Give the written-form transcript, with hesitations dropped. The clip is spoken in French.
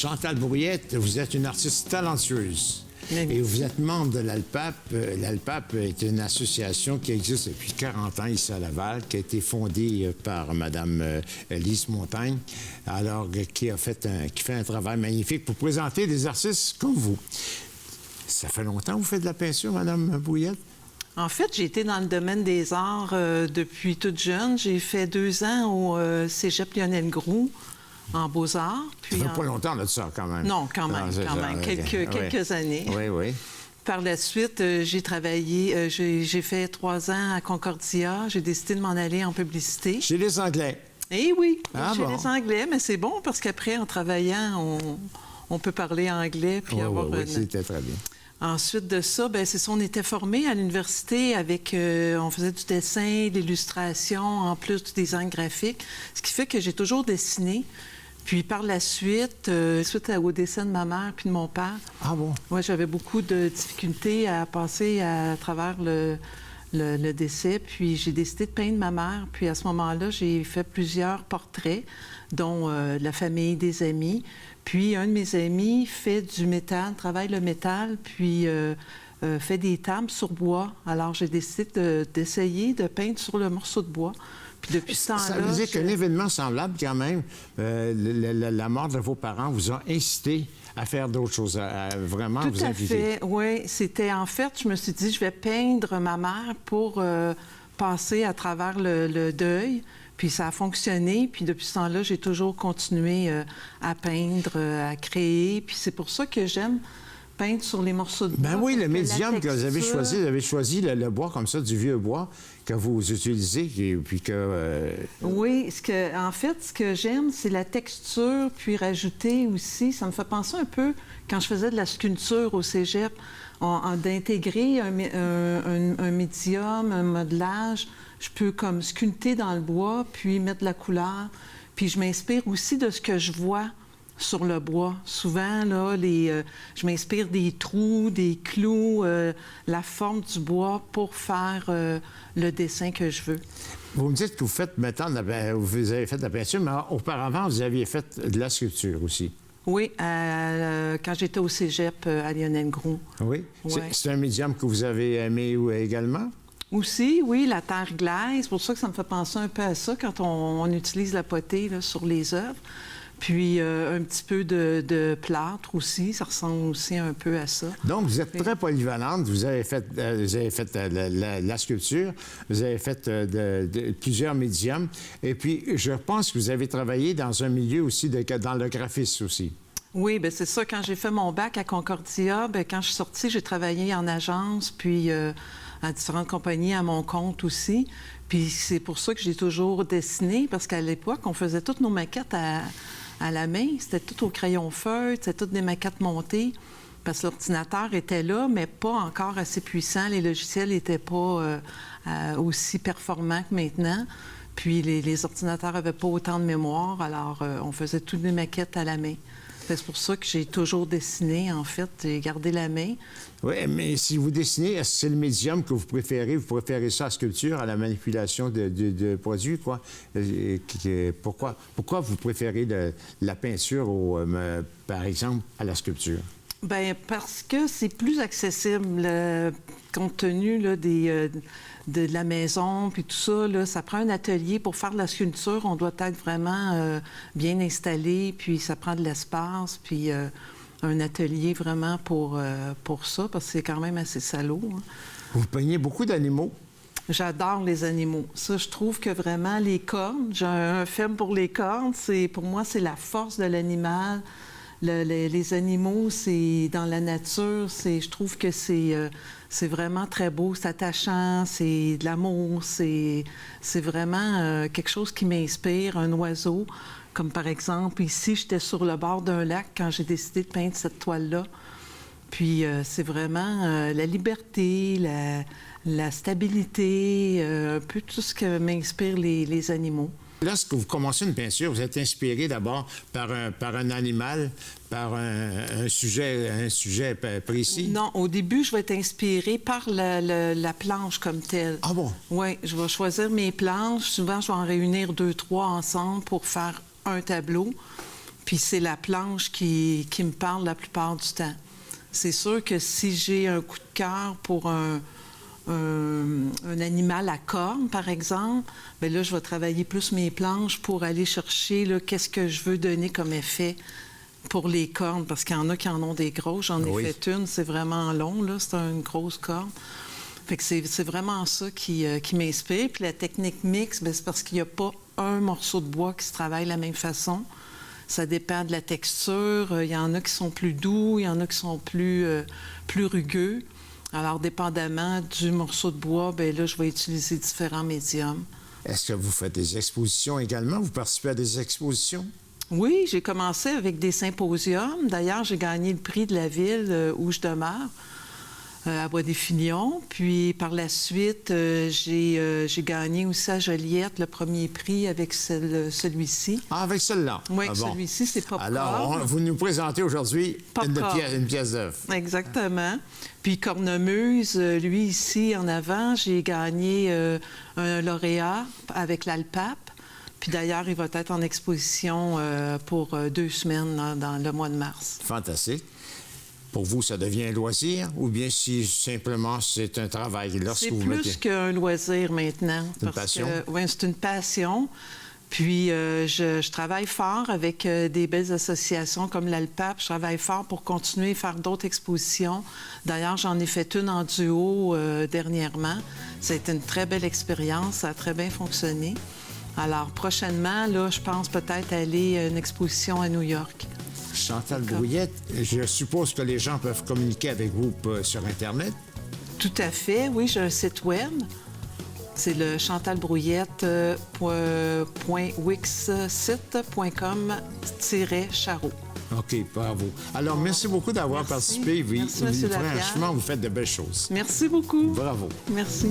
Chantal Brouillette, vous êtes une artiste talentueuse. Et vous êtes membre de l'ALPAP. L'ALPAP est une association qui existe depuis 40 ans ici à Laval, qui a été fondée par Mme Lise Montagne, alors qui fait un travail magnifique pour présenter des artistes comme vous. Ça fait longtemps que vous faites de la peinture, Mme Brouillette? En fait, j'ai été dans le domaine des arts depuis toute jeune. J'ai fait 2 ans au Cégep Lionel Groulx en beaux-arts. Ça fait pas longtemps de ça, quand même. Non, quand même. Quelques années. Oui, oui. Par la suite, j'ai travaillé, j'ai fait 3 ans à Concordia. J'ai décidé de m'en aller en publicité. Chez les Anglais? Eh oui, chez bon. les Anglais, mais c'est bon parce qu'après, en travaillant, on peut parler anglais puis avoir oui, c'était très bien. Ensuite de ça, bien, c'est ça, on était formés à l'université avec... on faisait du dessin, de l'illustration, en plus du design graphique, ce qui fait que j'ai toujours dessiné. Puis par la suite, suite au décès de ma mère puis de mon père, moi, j'avais beaucoup de difficultés à passer à travers le décès. Puis j'ai décidé de peindre ma mère. Puis à ce moment-là, j'ai fait plusieurs portraits, dont la famille, des amis. Puis un de mes amis fait du métal, travaille le métal, puis fait des tables sur bois. Alors j'ai décidé d'essayer de peindre sur le morceau de bois. Puis depuis ce temps-là... Ça veut dire qu'un événement semblable, quand même, la mort de vos parents vous a incité à faire d'autres choses, à vraiment vous impliquer. Tout à fait, oui. C'était, en fait, je me suis dit, je vais peindre ma mère pour passer à travers le deuil. Puis ça a fonctionné. Puis depuis ce temps-là, j'ai toujours continué à peindre, à créer. Puis c'est pour ça que j'aime peindre sur les morceaux de bois. Ben oui, le médium que vous avez choisi le bois comme ça, du vieux bois que vous utilisez, et puis que... Oui, en fait, ce que j'aime, c'est la texture, puis rajouter aussi, ça me fait penser un peu, quand je faisais de la sculpture au cégep, d'intégrer un médium, un modelage. Je peux comme sculpter dans le bois, puis mettre de la couleur. Puis je m'inspire aussi de ce que je vois sur le bois. Souvent, là, je m'inspire des trous, des clous, la forme du bois pour faire le dessin que je veux. Vous me dites que vous faites maintenant, vous avez fait de la peinture, mais auparavant, vous aviez fait de la sculpture aussi. Oui, quand j'étais au cégep à Lionel Groulx. Oui? Ouais. C'est un médium que vous avez aimé également? Aussi, oui, la terre glaise. C'est pour ça que ça me fait penser un peu à ça quand on utilise la potée là, sur les œuvres. Puis un petit peu de plâtre aussi, ça ressemble aussi un peu à ça. Donc, vous êtes très polyvalente. Vous avez fait la sculpture, vous avez fait plusieurs médiums. Et puis, je pense que vous avez travaillé dans un milieu aussi, dans le graphisme aussi. Oui, bien c'est ça. Quand j'ai fait mon bac à Concordia, bien, quand je suis sortie, j'ai travaillé en agence, puis à différentes compagnies à mon compte aussi. Puis c'est pour ça que j'ai toujours dessiné, parce qu'à l'époque, on faisait toutes nos maquettes à la main. C'était tout au crayon feutre, c'était toutes des maquettes montées, parce que l'ordinateur était là, mais pas encore assez puissant. Les logiciels n'étaient pas aussi performants que maintenant. Puis les ordinateurs n'avaient pas autant de mémoire, alors on faisait toutes les maquettes à la main. C'est pour ça que j'ai toujours dessiné, en fait. J'ai gardé la main. Oui, mais si vous dessinez, est-ce que c'est le médium que vous préférez? Vous préférez ça à la sculpture, à la manipulation de produits, quoi? Pourquoi vous préférez la peinture, par exemple, à la sculpture? Bien, parce que c'est plus accessible, compte tenu là, de la maison, puis tout ça, là, ça prend un atelier. Pour faire de la sculpture, on doit être vraiment bien installé, puis ça prend de l'espace, puis un atelier vraiment pour ça, parce que c'est quand même assez salaud. Hein. Vous peignez beaucoup d'animaux? J'adore les animaux. Ça, je trouve que vraiment, les cornes, j'ai un faible pour les cornes. Pour moi, c'est la force de l'animal. Les animaux, c'est dans la nature, je trouve que c'est vraiment très beau, c'est attachant, c'est de l'amour, c'est vraiment quelque chose qui m'inspire, un oiseau. Comme par exemple, ici, j'étais sur le bord d'un lac quand j'ai décidé de peindre cette toile-là. Puis c'est vraiment la liberté, la stabilité, un peu tout ce que m'inspirent les animaux. Lorsque vous commencez une peinture, vous êtes inspiré d'abord par un animal, par un sujet précis? Non, au début, je vais être inspirée par la planche comme telle. Ah bon? Oui, je vais choisir mes planches. Souvent, je vais en réunir 2, 3 ensemble pour faire un tableau. Puis c'est la planche qui me parle la plupart du temps. C'est sûr que si j'ai un coup de cœur pour un animal à cornes, par exemple, bien là, je vais travailler plus mes planches pour aller chercher là, qu'est-ce que je veux donner comme effet pour les cornes, parce qu'il y en a qui en ont des grosses. J'en ai fait une, c'est vraiment long, là, c'est une grosse corne. Fait que c'est vraiment ça qui m'inspire. Puis la technique mixte, bien, c'est parce qu'il n'y a pas un morceau de bois qui se travaille de la même façon. Ça dépend de la texture. Il y en a qui sont plus doux, il y en a qui sont plus rugueux. Alors, dépendamment du morceau de bois, bien là, je vais utiliser différents médiums. Est-ce que vous faites des expositions également? Vous participez à des expositions? Oui, j'ai commencé avec des symposiums. D'ailleurs, j'ai gagné le prix de la ville où je demeure, à Bois-des-Filions. Puis, par la suite, j'ai gagné aussi à Joliette le premier prix avec celui-ci. Ah, avec celui-là? Oui, ah, bon. Celui-ci, c'est Popcorn. Alors, vous nous présentez aujourd'hui une pièce d'œuvre. Exactement. Puis Cornemuse, lui, ici, en avant, j'ai gagné un lauréat avec l'Alpape. Puis d'ailleurs, il va être en exposition pour 2 semaines là, dans le mois de mars. Fantastique. Pour vous, ça devient un loisir ou bien si simplement c'est un travail? C'est plus qu'un loisir maintenant. Une passion? Oui, c'est une passion. Puis, je travaille fort avec des belles associations comme l'Alpape. Je travaille fort pour continuer à faire d'autres expositions. D'ailleurs, j'en ai fait une en duo dernièrement. Ça a été une très belle expérience. Ça a très bien fonctionné. Alors, prochainement, là, je pense peut-être aller à une exposition à New York. Chantal Brouillette, je suppose que les gens peuvent communiquer avec vous sur Internet? Tout à fait, oui. J'ai un site web. C'est le chantalbrouillette.wixsite.com-charo. OK, bravo. Alors, merci beaucoup d'avoir participé. Merci, M. Lapierre. Franchement, vous faites de belles choses. Merci beaucoup. Bravo. Merci.